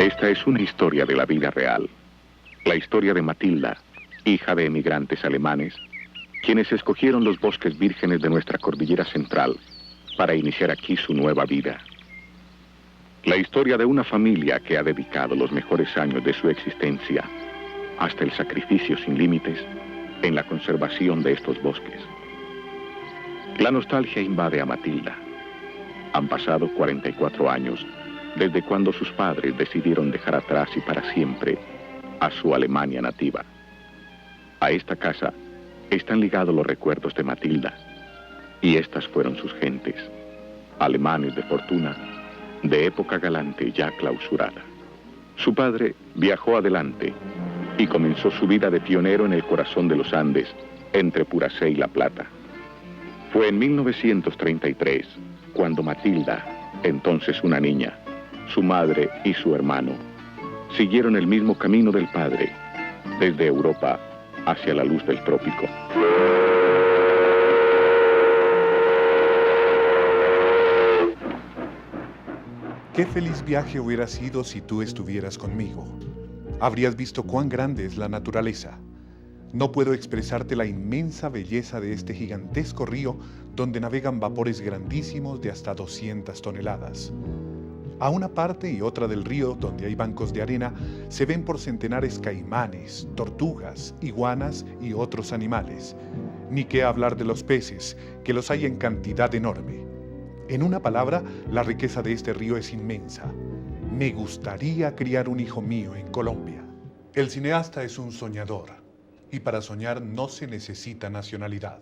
Esta es una historia de la vida real. La historia de Matilda, hija de emigrantes alemanes, quienes escogieron los bosques vírgenes de nuestra cordillera central para iniciar aquí su nueva vida. La historia de una familia que ha dedicado los mejores años de su existencia, hasta el sacrificio sin límites, en la conservación de estos bosques. La nostalgia invade a Matilda. Han pasado 44 años desde cuando sus padres decidieron dejar atrás y para siempre a su Alemania nativa. A esta casa están ligados los recuerdos de Matilda, y estas fueron sus gentes, alemanes de fortuna, de época galante ya clausurada. Su padre viajó adelante y comenzó su vida de pionero en el corazón de los Andes, entre Puracé y La Plata. Fue en 1933 cuando Matilda, entonces una niña, su madre y su hermano, siguieron el mismo camino del padre, desde Europa hacia la luz del trópico. Qué feliz viaje hubiera sido si tú estuvieras conmigo. Habrías visto cuán grande es la naturaleza. No puedo expresarte la inmensa belleza de este gigantesco río donde navegan vapores grandísimos de hasta 200 toneladas. A una parte y otra del río, donde hay bancos de arena, se ven por centenares caimanes, tortugas, iguanas y otros animales. Ni qué hablar de los peces, que los hay en cantidad enorme. En una palabra, la riqueza de este río es inmensa. Me gustaría criar un hijo mío en Colombia. El cineasta es un soñador, y para soñar no se necesita nacionalidad.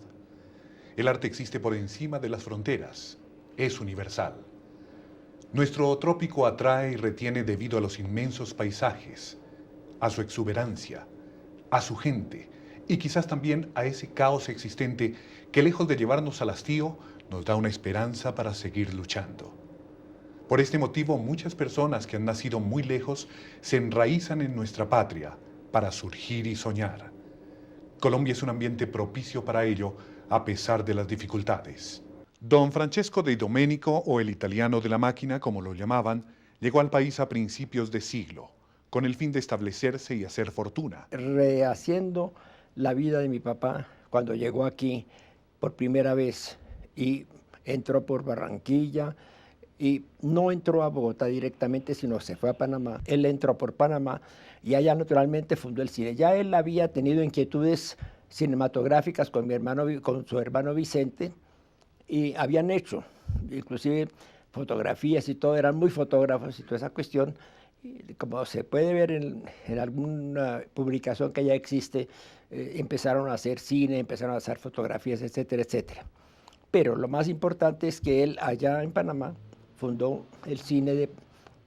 El arte existe por encima de las fronteras, es universal. Nuestro trópico atrae y retiene debido a los inmensos paisajes, a su exuberancia, a su gente y quizás también a ese caos existente que, lejos de llevarnos al hastío, nos da una esperanza para seguir luchando. Por este motivo, muchas personas que han nacido muy lejos se enraizan en nuestra patria para surgir y soñar. Colombia es un ambiente propicio para ello, a pesar de las dificultades. Don Francesco de Domenico, o el italiano de la máquina, como lo llamaban, llegó al país a principios de siglo, con el fin de establecerse y hacer fortuna. Rehaciendo la vida de mi papá cuando llegó aquí por primera vez y entró por Barranquilla y no entró a Bogotá directamente, sino se fue a Panamá. Él entró por Panamá y allá naturalmente fundó el cine. Ya él había tenido inquietudes cinematográficas con su hermano Vicente, y habían hecho, inclusive fotografías y todo, eran muy fotógrafos y toda esa cuestión. Y como se puede ver en alguna publicación que ya existe, empezaron a hacer cine, empezaron a hacer fotografías, etcétera, etcétera. Pero lo más importante es que él allá en Panamá fundó el cine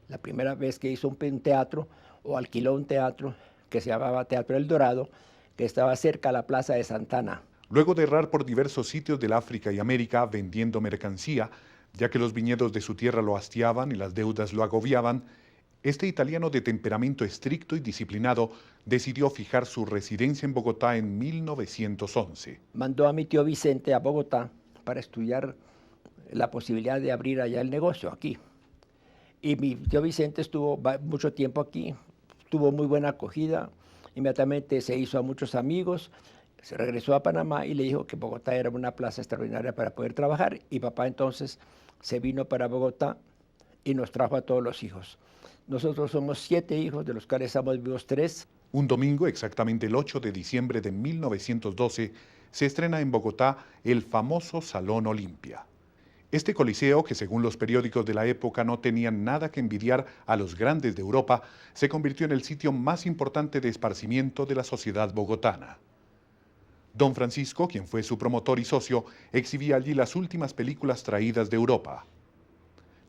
la primera vez que hizo un teatro, o alquiló un teatro que se llamaba Teatro El Dorado, que estaba cerca a la Plaza de Santana. Luego de errar por diversos sitios del África y América vendiendo mercancía, ya que los viñedos de su tierra lo hastiaban y las deudas lo agobiaban, este italiano de temperamento estricto y disciplinado decidió fijar su residencia en Bogotá en 1911. Mandó a mi tío Vicente a Bogotá para estudiar la posibilidad de abrir allá el negocio aquí. Y mi tío Vicente estuvo mucho tiempo aquí, tuvo muy buena acogida, inmediatamente se hizo a muchos amigos, se regresó a Panamá y le dijo que Bogotá era una plaza extraordinaria para poder trabajar, y papá entonces se vino para Bogotá y nos trajo a todos los hijos. Nosotros somos 7 hijos, de los cuales estamos vivos 3. Un domingo, exactamente el 8 de diciembre de 1912, se estrena en Bogotá el famoso Salón Olimpia. Este coliseo, que según los periódicos de la época no tenía nada que envidiar a los grandes de Europa, se convirtió en el sitio más importante de esparcimiento de la sociedad bogotana. Don Francisco, quien fue su promotor y socio, exhibía allí las últimas películas traídas de Europa.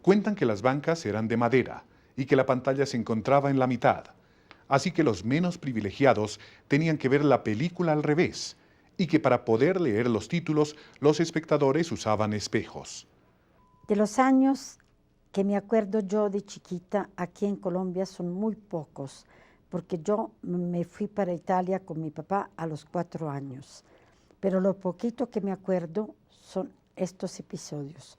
Cuentan que las bancas eran de madera y que la pantalla se encontraba en la mitad, así que los menos privilegiados tenían que ver la película al revés, y que para poder leer los títulos, los espectadores usaban espejos. De los años que me acuerdo yo de chiquita, aquí en Colombia son muy pocos, porque yo me fui para Italia con mi papá a los 4 años. Pero lo poquito que me acuerdo son estos episodios.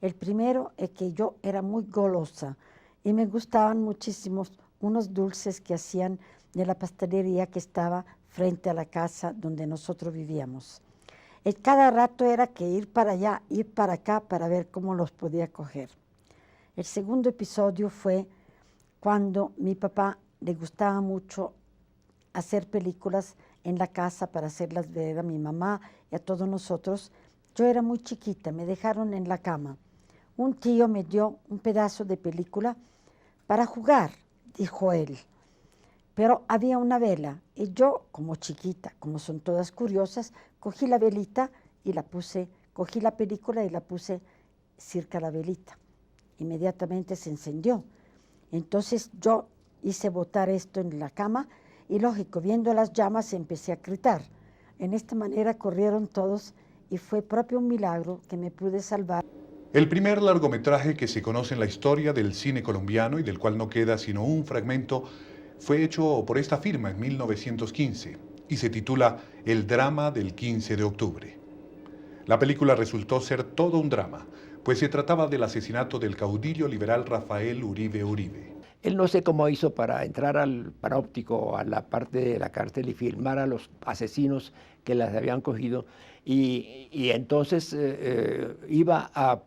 El primero es que yo era muy golosa y me gustaban muchísimo unos dulces que hacían de la pastelería que estaba frente a la casa donde nosotros vivíamos. Cada rato era que ir para allá, ir para acá para ver cómo los podía coger. El segundo episodio fue cuando mi papá le gustaba mucho hacer películas en la casa para hacerlas ver a mi mamá y a todos nosotros. Yo era muy chiquita, me dejaron en la cama. Un tío me dio un pedazo de película para jugar, dijo él. Pero había una vela y yo, como chiquita, como son todas curiosas, cogí la velita y la puse, cogí la película y la puse cerca de la velita. Inmediatamente se encendió. Entonces yo hice botar esto en la cama y, lógico, viendo las llamas empecé a gritar. En esta manera corrieron todos y fue propio un milagro que me pude salvar. El primer largometraje que se conoce en la historia del cine colombiano y del cual no queda sino un fragmento fue hecho por esta firma en 1915 y se titula El drama del 15 de octubre. La película resultó ser todo un drama, pues se trataba del asesinato del caudillo liberal Rafael Uribe Uribe. Él no sé cómo hizo para entrar al panóptico, a la parte de la cárcel y filmar a los asesinos que las habían cogido. Y entonces iba a,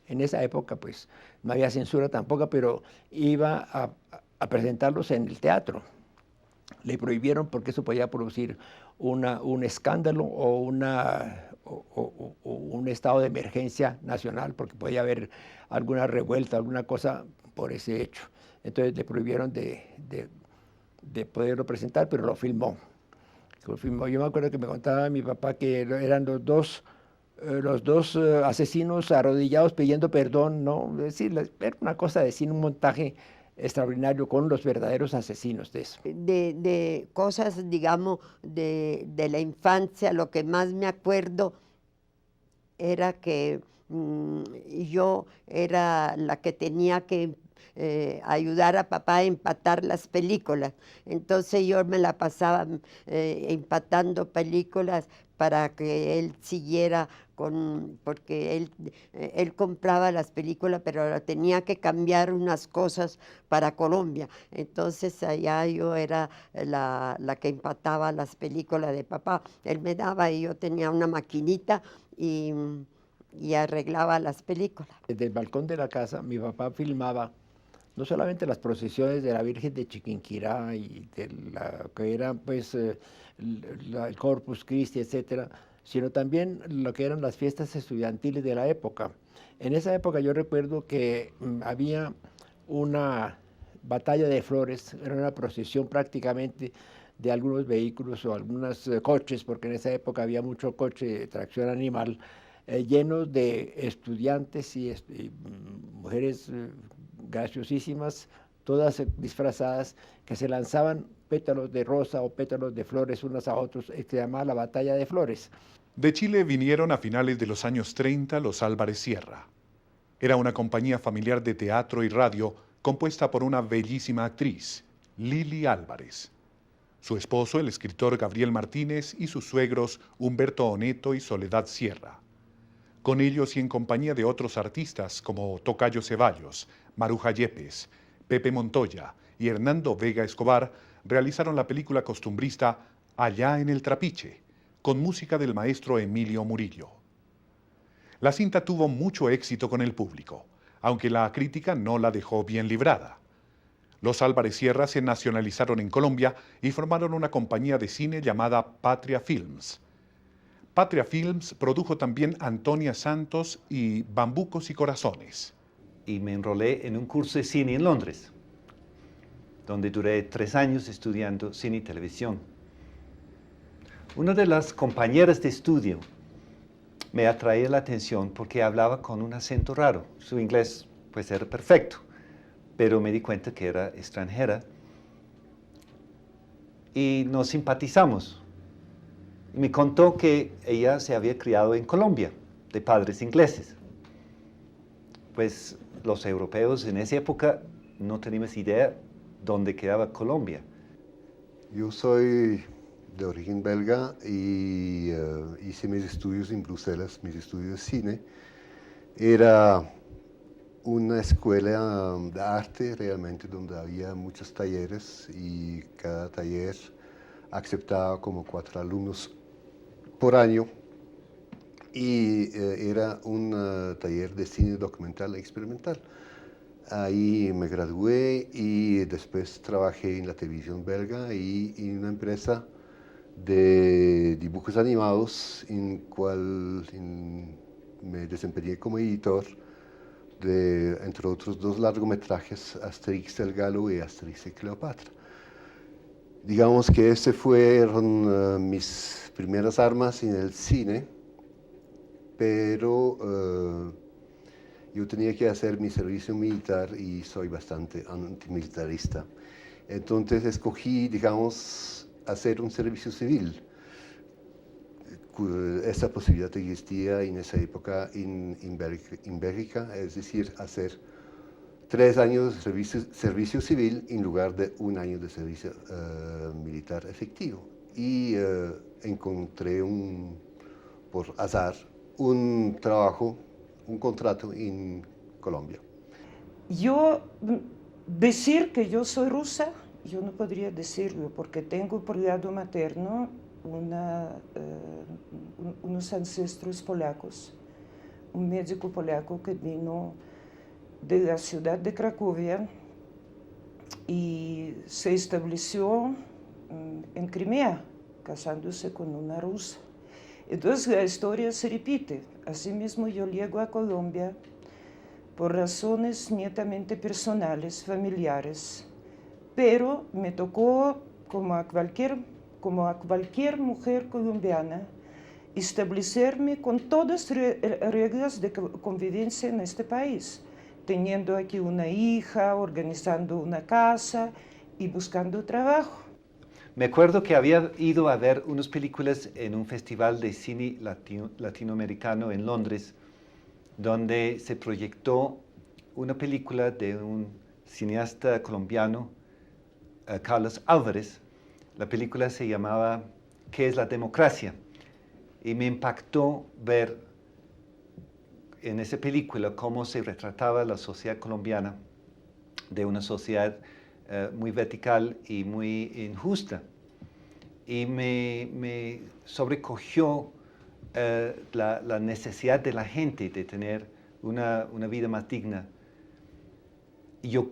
en esa época pues no había censura tampoco, pero iba a presentarlos en el teatro. Le prohibieron porque eso podía producir un escándalo o un estado de emergencia nacional, porque podía haber alguna revuelta, alguna cosa por ese hecho. Entonces le prohibieron de poderlo presentar, pero lo filmó. Yo me acuerdo que me contaba mi papá que eran los dos asesinos arrodillados pidiendo perdón, ¿no? Es decir, era una cosa de cine, un montaje extraordinario con los verdaderos asesinos de eso. De cosas, digamos, de la infancia, lo que más me acuerdo era que yo era la que tenía que ayudar a papá a empatar las películas. Entonces yo me la pasaba empatando películas para que él siguiera porque él compraba las películas, pero tenía que cambiar unas cosas para Colombia. Entonces allá yo era la que empataba las películas de papá. Él me daba y yo tenía una maquinita y arreglaba las películas. Desde el balcón de la casa mi papá filmaba no solamente las procesiones de la Virgen de Chiquinquirá y de la que era pues el Corpus Christi, etcétera, sino también lo que eran las fiestas estudiantiles de la época. En esa época yo recuerdo que había una batalla de flores, era una procesión prácticamente de algunos vehículos o algunos coches, porque en esa época había mucho coche de tracción animal, llenos de estudiantes y mujeres graciosísimas, todas disfrazadas, que se lanzaban pétalos de rosa o pétalos de flores unos a otros, que se llamaba la Batalla de Flores. De Chile vinieron a finales de los años 30 los Álvarez Sierra. Era una compañía familiar de teatro y radio compuesta por una bellísima actriz, Lili Álvarez. Su esposo, el escritor Gabriel Martínez, y sus suegros Humberto Oneto y Soledad Sierra. Con ellos y en compañía de otros artistas como Tocayo Ceballos, Maruja Yepes, Pepe Montoya y Hernando Vega Escobar, realizaron la película costumbrista Allá en el Trapiche, con música del maestro Emilio Murillo. La cinta tuvo mucho éxito con el público, aunque la crítica no la dejó bien librada. Los Álvarez Sierra se nacionalizaron en Colombia y formaron una compañía de cine llamada Patria Films. Patria Films produjo también Antonia Santos y Bambucos y Corazones. Y me enrolé en un curso de cine en Londres, donde duré 3 años estudiando cine y televisión. Una de las compañeras de estudio me atraía la atención porque hablaba con un acento raro. Su inglés pues era perfecto, pero me di cuenta que era extranjera y nos simpatizamos. Y me contó que ella se había criado en Colombia, de padres ingleses. Pues los europeos en esa época no teníamos idea dónde quedaba Colombia. Yo soy de origen belga y hice mis estudios en Bruselas, mis estudios de cine. Era una escuela de arte realmente donde había muchos talleres y cada taller aceptaba como 4 alumnos por año y era un taller de cine documental e experimental. Ahí me gradué y después trabajé en la televisión belga y en una empresa de dibujos animados en cual me desempeñé como editor de, entre otros, 2 largometrajes, Asterix el Galo y Asterix y Cleopatra. Digamos que ese fueron mis primeras armas en el cine, pero yo tenía que hacer mi servicio militar y soy bastante antimilitarista. Entonces escogí, digamos, hacer un servicio civil. Esa posibilidad existía en esa época en Bélgica, es decir, hacer 3 años de servicio civil en lugar de 1 año de servicio militar efectivo. Y encontré por azar un trabajo, un contrato en Colombia. Yo decir que yo soy rusa, yo no podría decirlo porque tengo por lado materno unos ancestros polacos, un médico polaco que vino de la ciudad de Cracovia y se estableció en Crimea, casándose con una rusa. Entonces la historia se repite. Asimismo yo llego a Colombia por razones netamente personales, familiares, pero me tocó, como a cualquier mujer colombiana, establecerme con todas las reglas de convivencia en este país, teniendo aquí una hija, organizando una casa y buscando trabajo. Me acuerdo que había ido a ver unas películas en un festival de cine latinoamericano en Londres, donde se proyectó una película de un cineasta colombiano, Carlos Álvarez. La película se llamaba ¿Qué es la democracia? Y me impactó ver en esa película cómo se retrataba la sociedad colombiana, de una sociedad muy vertical y muy injusta. Y me sobrecogió la necesidad de la gente de tener una vida más digna. Y yo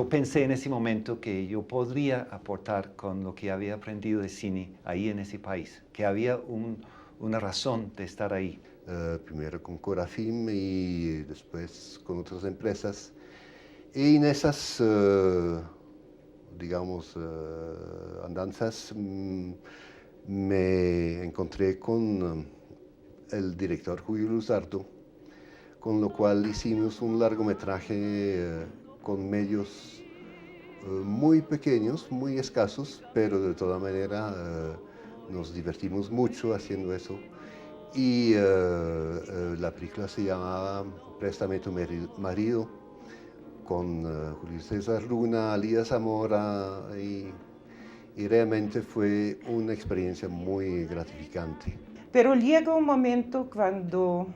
pensé en ese momento que yo podría aportar con lo que había aprendido de cine ahí en ese país, que había una razón de estar ahí. Primero con Corafilm y después con otras empresas. Y en esas, digamos, andanzas me encontré con el director Julio Luzardo, con lo cual hicimos un largometraje con medios muy pequeños, muy escasos, pero de toda manera nos divertimos mucho haciendo eso. Y la película se llamaba Préstame tu marido, con Julio César Luna, Alida Zamora, y realmente fue una experiencia muy gratificante. Pero llega un momento cuando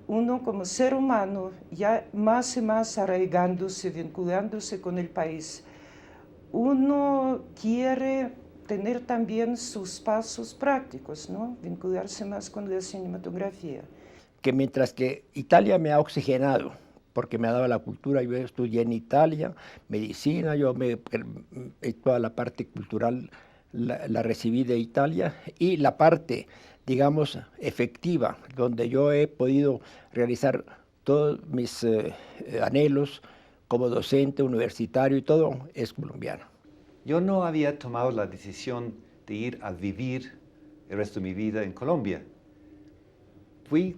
uno como ser humano, ya más y más arraigándose, vinculándose con el país, uno quiere tener también sus pasos prácticos, ¿no? Vincularse más con la cinematografía. Que mientras que Italia me ha oxigenado, porque me ha dado la cultura, yo estudié en Italia, medicina, toda la parte cultural la recibí de Italia, y la parte, digamos, efectiva, donde yo he podido realizar todos mis anhelos como docente, universitario y todo, es colombiano. Yo no había tomado la decisión de ir a vivir el resto de mi vida en Colombia. Fui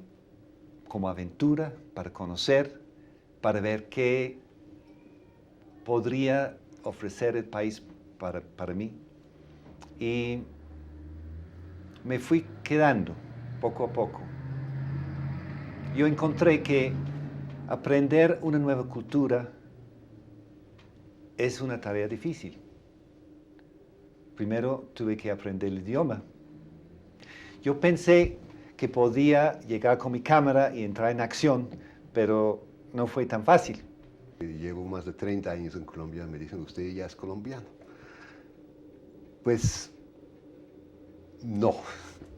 como aventura para conocer, para ver qué podría ofrecer el país para mí. Y me fui quedando poco a poco. Yo encontré que aprender una nueva cultura es una tarea difícil. Primero tuve que aprender el idioma. Yo pensé que podía llegar con mi cámara y entrar en acción, pero no fue tan fácil. Llevo más de 30 años en Colombia, me dicen, usted ya es colombiano. Pues no,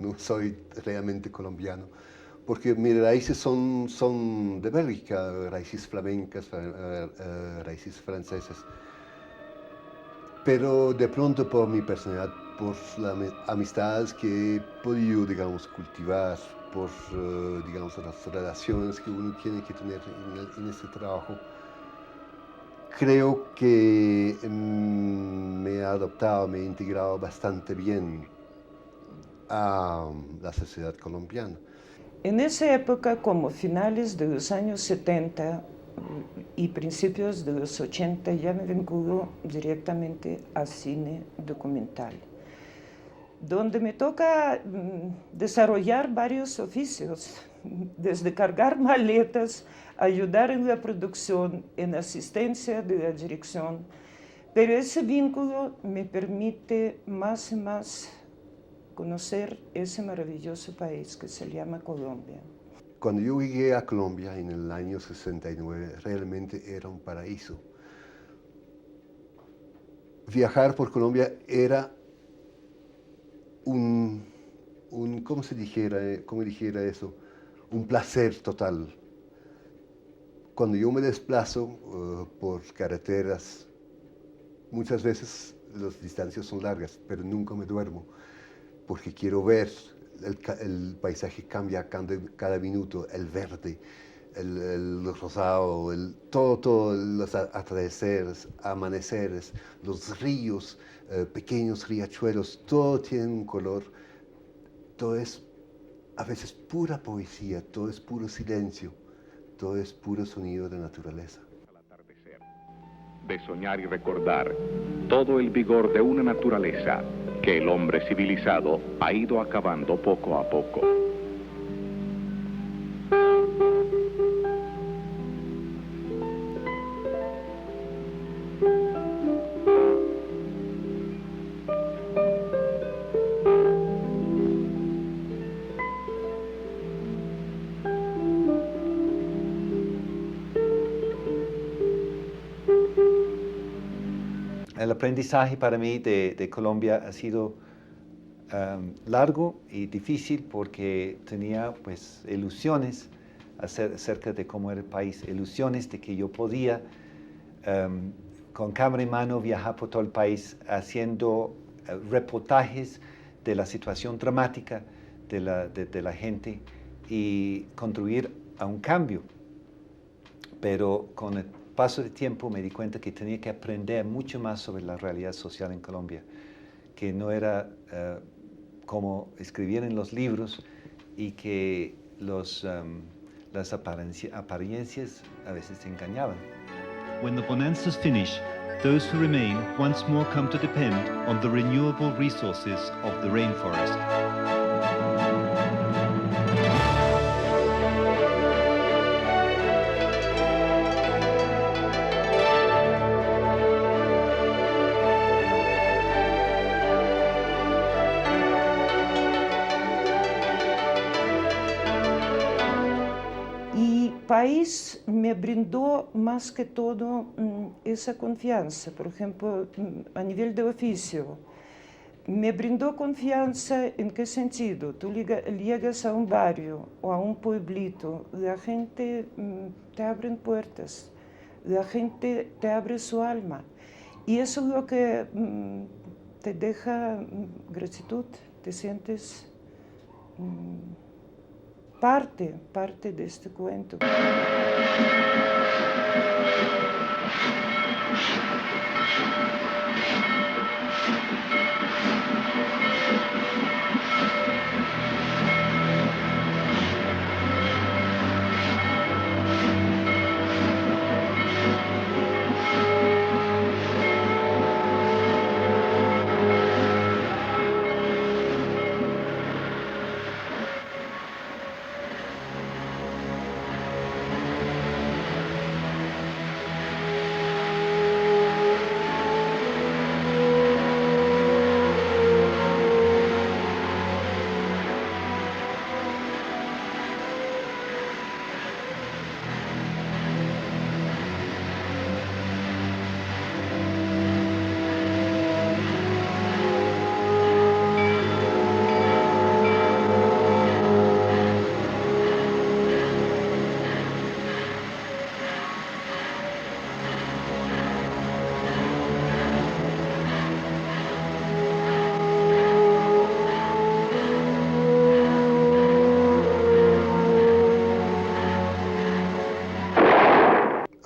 no soy realmente colombiano, porque mis raíces son de Bélgica, raíces flamencas, raíces francesas. Pero de pronto por mi personalidad, por las amistades que he podido, digamos, cultivar, por, digamos, las relaciones que uno tiene que tener en este trabajo, creo que me he adaptado, me he integrado bastante bien a la sociedad colombiana. En esa época, como finales de los años 70 y principios de los 80, ya me vinculo directamente al cine documental, donde me toca desarrollar varios oficios, desde cargar maletas, ayudar en la producción, en asistencia de la dirección, pero ese vínculo me permite más y más conocer ese maravilloso país que se llama Colombia. Cuando yo llegué a Colombia en el año 69, realmente era un paraíso. Viajar por Colombia era ¿cómo dijera eso? Un placer total. Cuando yo me desplazo por carreteras, muchas veces las distancias son largas, pero nunca me duermo, porque quiero ver, el paisaje cambia cada minuto, el verde, el rosado, todo, los atardeceres, amaneceres, los ríos, pequeños riachuelos, todo tiene un color, todo es a veces pura poesía, todo es puro silencio, todo es puro sonido de naturaleza. Al atardecer, de soñar y recordar todo el vigor de una naturaleza que el hombre civilizado ha ido acabando poco a poco. El aprendizaje para mí de Colombia ha sido largo y difícil porque tenía pues ilusiones acerca de cómo era el país, ilusiones de que yo podía con cámara en mano viajar por todo el país haciendo reportajes de la situación dramática de la gente y contribuir a un cambio. Pero con el paso del tiempo me di cuenta que tenía que aprender mucho más sobre la realidad social en Colombia, que no era como escribir en los libros y que las apariencias a veces engañaban. When the bonanzas finish, those who remain once more come to depend on the renewable resources of the rainforest. País me brindó más que todo esa confianza, por ejemplo, a nivel de oficio. Me brindó confianza en qué sentido. Tú llegas a un barrio o a un pueblito, la gente te abre puertas, la gente te abre su alma. Y eso es lo que te deja gratitud, te sientes parte de este cuento.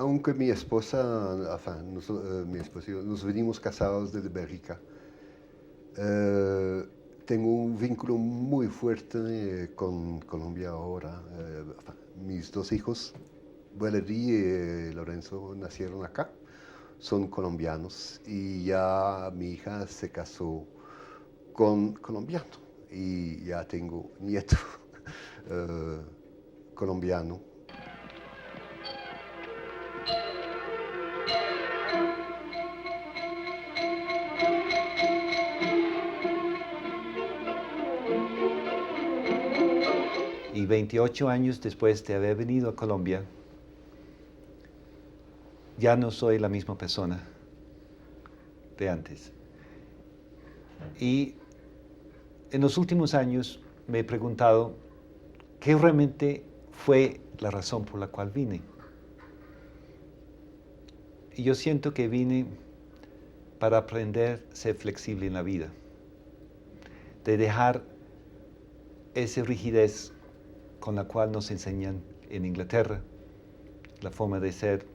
aunque mi esposa, mi esposo y yo, nos venimos casados desde Bélgica, tengo un vínculo muy fuerte con Colombia ahora. Mis dos hijos, Valerie y Lorenzo, nacieron acá, son colombianos y ya mi hija se casó con colombiano y ya tengo nieto colombiano. Y 28 años después de haber venido a Colombia, ya no soy la misma persona de antes. Y en los últimos años me he preguntado qué realmente fue la razón por la cual vine. Y yo siento que vine para aprender a ser flexible en la vida, de dejar esa rigidez con la cual nos enseñan en Inglaterra, la forma de ser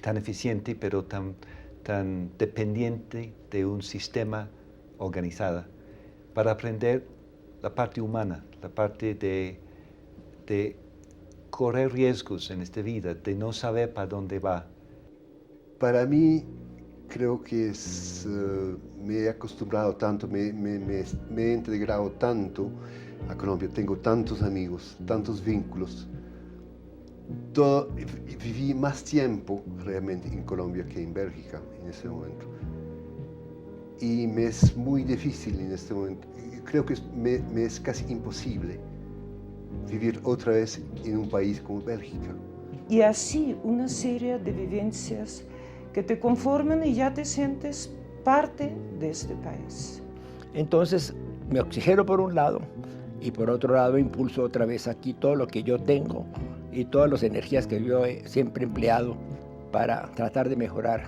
tan eficiente pero tan dependiente de un sistema organizado, para aprender la parte humana, la parte de correr riesgos en esta vida, de no saber para dónde va. Para mí, creo que me he acostumbrado tanto, me he integrado tanto a Colombia, tengo tantos amigos, tantos vínculos. Viví más tiempo realmente en Colombia que en Bélgica en ese momento. Y me es muy difícil en este momento, creo que me es casi imposible vivir otra vez en un país como Bélgica. Y así una serie de vivencias que te conforman y ya te sientes parte de este país. Entonces me oxigeno por un lado y por otro lado impulso otra vez aquí todo lo que yo tengo y todas las energías que yo he siempre empleado para tratar de mejorar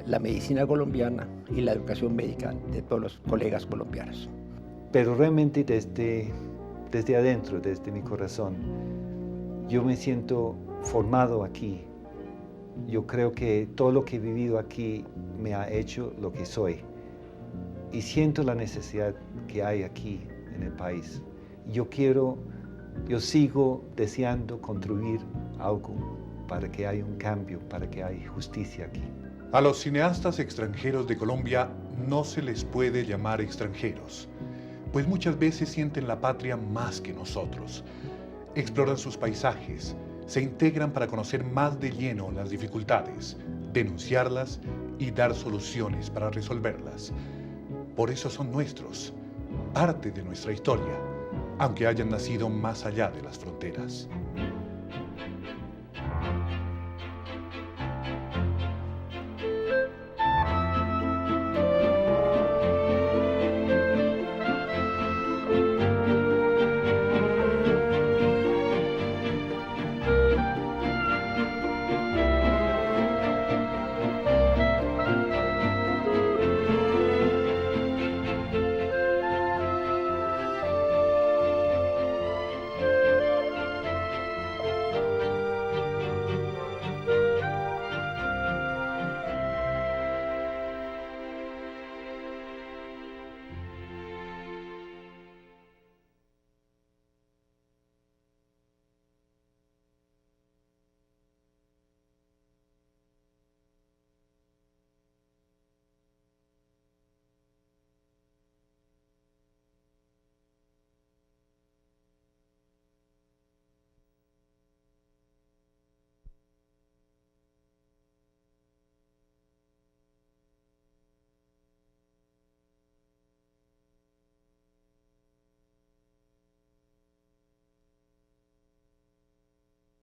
la medicina colombiana y la educación médica de todos los colegas colombianos. Pero realmente desde adentro, desde mi corazón, yo me siento formado aquí. Yo creo que todo lo que he vivido aquí me ha hecho lo que soy. Y siento la necesidad que hay aquí en el país. Yo sigo deseando construir algo para que haya un cambio, para que haya justicia aquí. A los cineastas extranjeros de Colombia no se les puede llamar extranjeros, pues muchas veces sienten la patria más que nosotros. Exploran sus paisajes, se integran para conocer más de lleno las dificultades, denunciarlas y dar soluciones para resolverlas. Por eso son nuestros, parte de nuestra historia, aunque hayan nacido más allá de las fronteras.